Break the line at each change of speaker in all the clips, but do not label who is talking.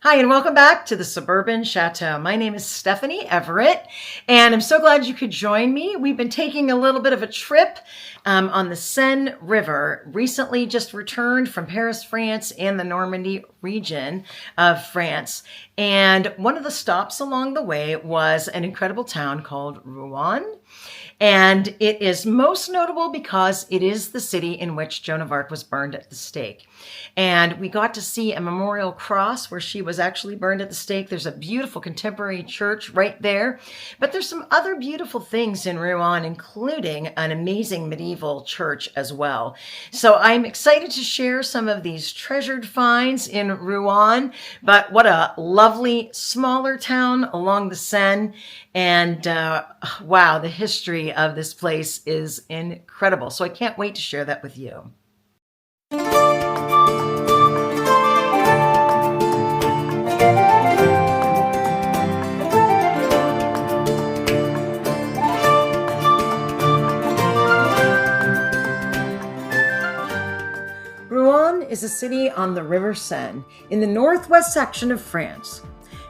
Hi, and welcome back to the Suburban Chateau. My name is Stephanie Everett, and I'm so glad you could join me. We've been taking a little bit of a trip on the Seine River. Recently just returned from Paris, France, and the Normandy region of France. And one of the stops along the way was an incredible town called Rouen. And it is most notable because it is the city in which Joan of Arc was burned at the stake. And we got to see a memorial cross where she was actually burned at the stake. There's a beautiful contemporary church right there. But there's some other beautiful things in Rouen, including an amazing medieval church as well. So I'm excited to share some of these treasured finds in Rouen. But what a lovely smaller town along the Seine. And wow, the history of this place is incredible. So I can't wait to share that with you. Rouen is a city on the River Seine in the northwest section of France.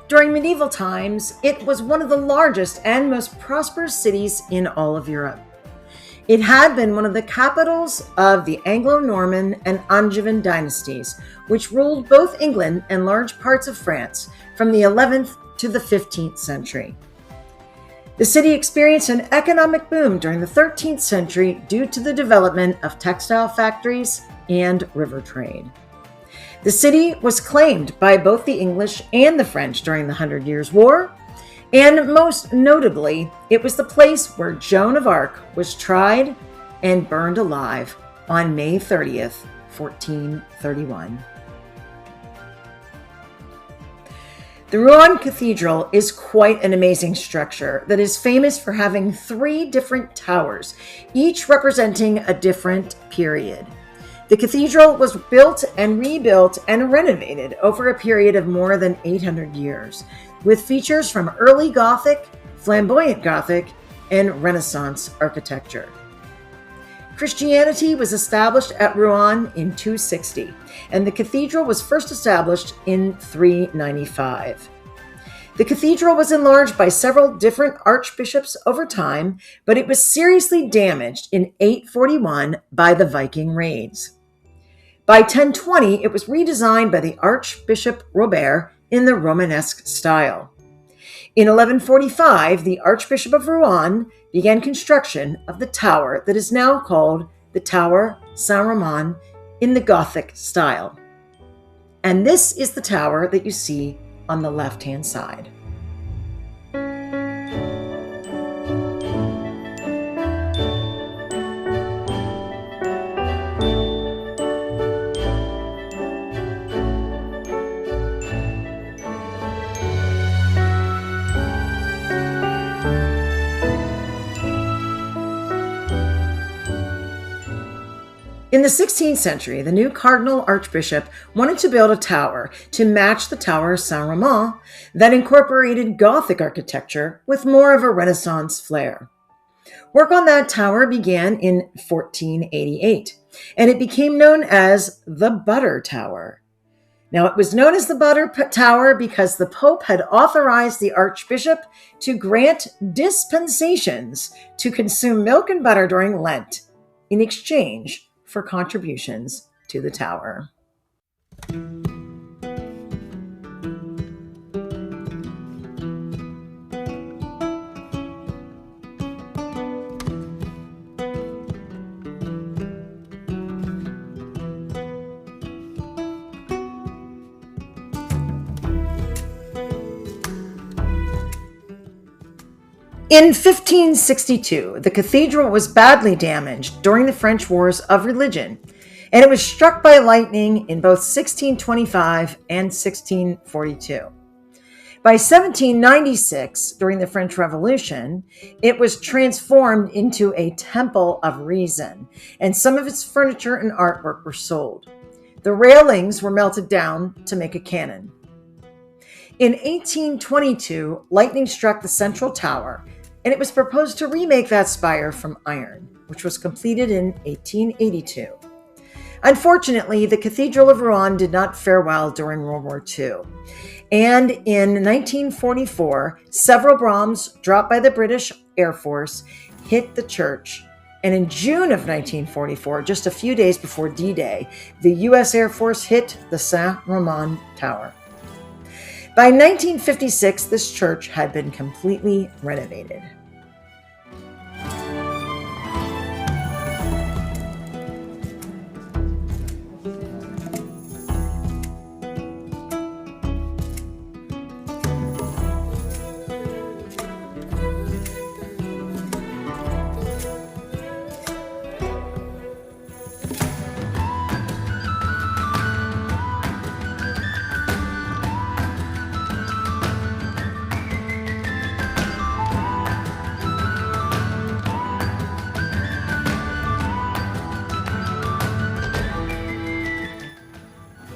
During medieval times, it was one of the largest and most prosperous cities in all of Europe. It had been one of the capitals of the Anglo-Norman and Angevin dynasties, which ruled both England and large parts of France from the 11th to the 15th century. The city experienced an economic boom during the 13th century due to the development of textile factories and river trade. The city was claimed by both the English and the French during the 100 Years' War, and most notably, it was the place where Joan of Arc was tried and burned alive on May 30th, 1431. The Rouen Cathedral is quite an amazing structure that is famous for having 3 different towers, each representing a different period. The cathedral was built and rebuilt and renovated over a period of more than 800 years, with features from early Gothic, flamboyant Gothic, and Renaissance architecture. Christianity was established at Rouen in 260, and the cathedral was first established in 395. The cathedral was enlarged by several different archbishops over time, but it was seriously damaged in 841 by the Viking raids. By 1020, it was redesigned by the Archbishop Robert in the Romanesque style. In 1145, the Archbishop of Rouen began construction of the tower that is now called the Tower Saint-Romain in the Gothic style. And this is the tower that you see on the left-hand side. In the 16th century, the new Cardinal Archbishop wanted to build a tower to match the Tower Saint-Romain that incorporated Gothic architecture with more of a Renaissance flair. Work on that tower began in 1488, and it became known as the Butter Tower. Now, it was known as the Butter Tower because the Pope had authorized the Archbishop to grant dispensations to consume milk and butter during Lent in exchange for contributions to the tower. In 1562, the cathedral was badly damaged during the French Wars of Religion, and it was struck by lightning in both 1625 and 1642. By 1796, during the French Revolution, it was transformed into a temple of reason, and some of its furniture and artwork were sold. The railings were melted down to make a cannon. In 1822, lightning struck the central tower, and it was proposed to remake that spire from iron, which was completed in 1882. Unfortunately, the Cathedral of Rouen did not fare well during World War II, And in 1944, several bombs dropped by the British Air Force hit the church. And in June of 1944, just a few days before D-Day, the U.S. Air Force hit the Seine River Tower. By 1956, this church had been completely renovated.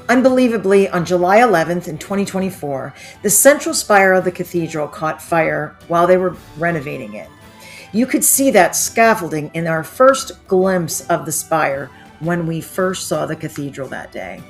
Unbelievably, on July 11th in 2024, the central spire of the cathedral caught fire while they were renovating it. You could see that scaffolding in our first glimpse of the spire when we first saw the cathedral that day.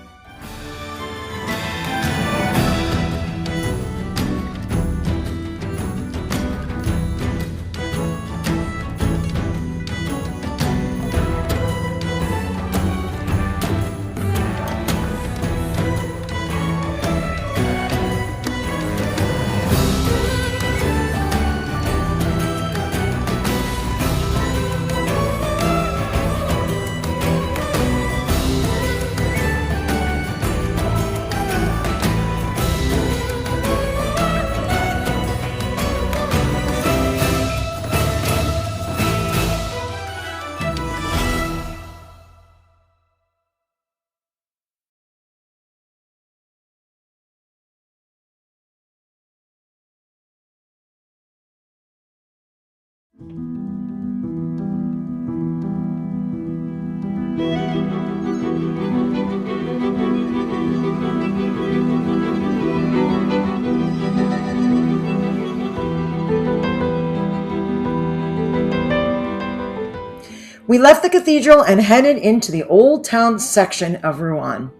We left the cathedral and headed into the old town section of Rouen.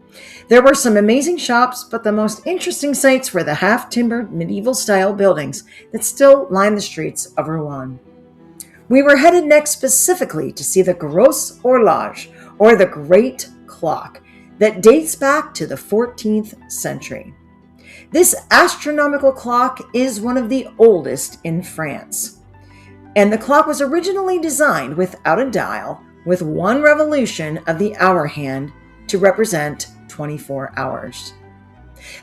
There were some amazing shops, but the most interesting sights were the half-timbered medieval-style buildings that still line the streets of Rouen. We were headed next specifically to see the Grosse Horloge, or the Great Clock, that dates back to the 14th century. This astronomical clock is one of the oldest in France. And the clock was originally designed without a dial, with one revolution of the hour hand to represent 24 hours.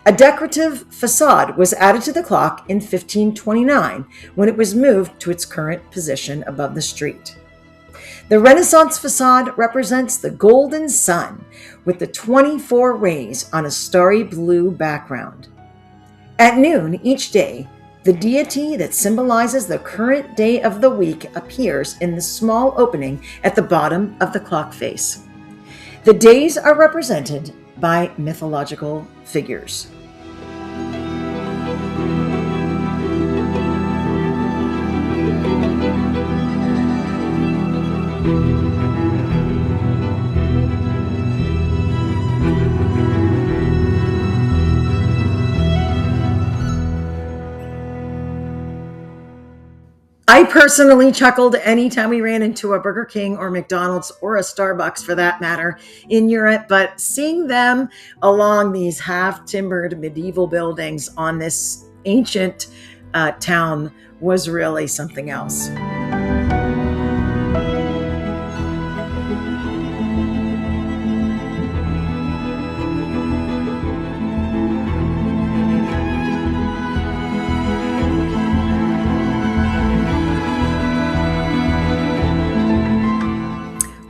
A decorative facade was added to the clock in 1529 when it was moved to its current position above the street. The Renaissance facade represents the golden sun with the 24 rays on a starry blue background. At noon each day, the deity that symbolizes the current day of the week appears in the small opening at the bottom of the clock face. The days are represented by mythological figures. I personally chuckled anytime we ran into a Burger King or McDonald's or a Starbucks for that matter in Europe, but seeing them along these half-timbered medieval buildings on this ancient town was really something else.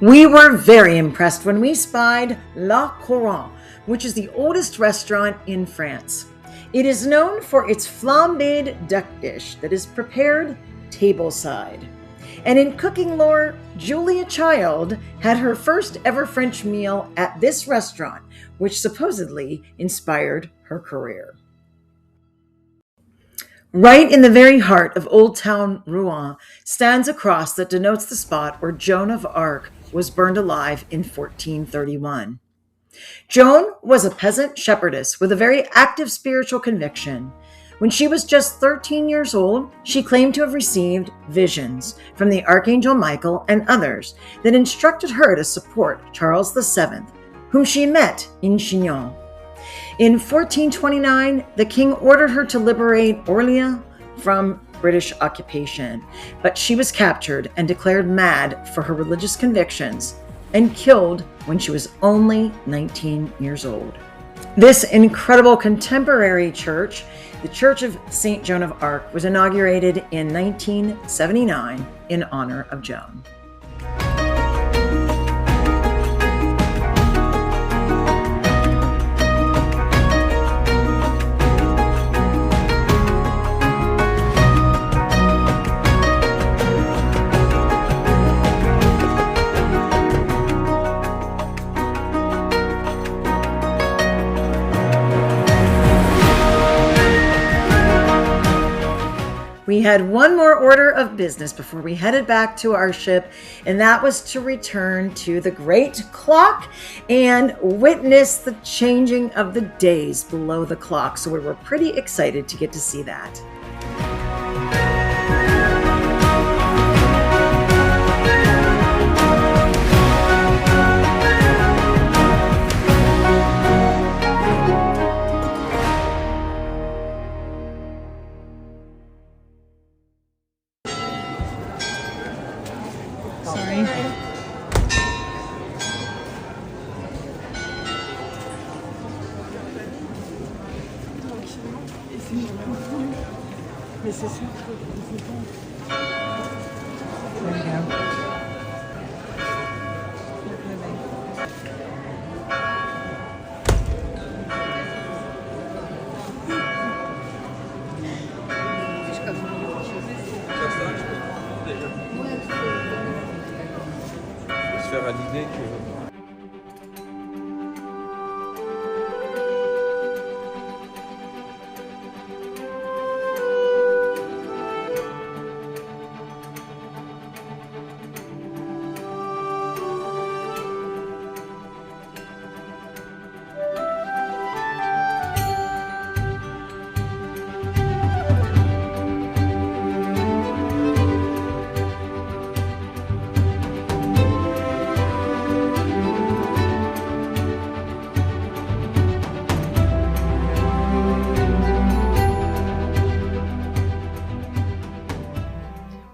We were very impressed when we spied La Couronne, which is the oldest restaurant in France. It is known for its flambéed duck dish that is prepared tableside. And in cooking lore, Julia Child had her first ever French meal at this restaurant, which supposedly inspired her career. Right in the very heart of Old Town Rouen stands a cross that denotes the spot where Joan of Arc was burned alive in 1431. Joan was a peasant shepherdess with a very active spiritual conviction. When she was just 13 years old, she claimed to have received visions from the Archangel Michael and others that instructed her to support Charles VII, whom she met in Chinon. In 1429, the king ordered her to liberate Orleans from British occupation, but she was captured and declared mad for her religious convictions and killed when she was only 19 years old. This incredible contemporary church, the Church of St. Joan of Arc, was inaugurated in 1979 in honor of Joan. We had one more order of business before we headed back to our ship, and that was to return to the Great Clock and witness the changing of the days below the clock. So we were pretty excited to get to see that.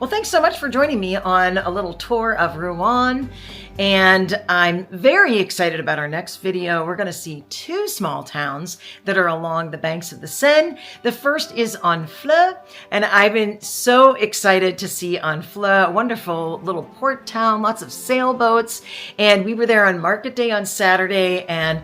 Well, thanks so much for joining me on a little tour of Rouen, and I'm very excited about our next video. We're going to see two small towns that are along the banks of the Seine. The first is Honfleur, and I've been so excited to see Honfleur, a wonderful little port town, lots of sailboats, and we were there on market day on Saturday, and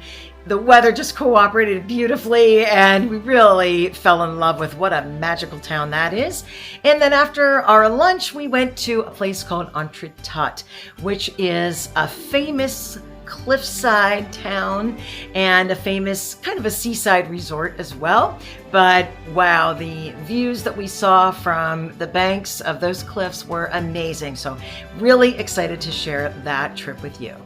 the weather just cooperated beautifully, and we really fell in love with what a magical town that is. And then after our lunch, we went to a place called Entretot, which is a famous cliffside town and a famous kind of a seaside resort as well. But wow, the views that we saw from the banks of those cliffs were amazing. So really excited to share that trip with you.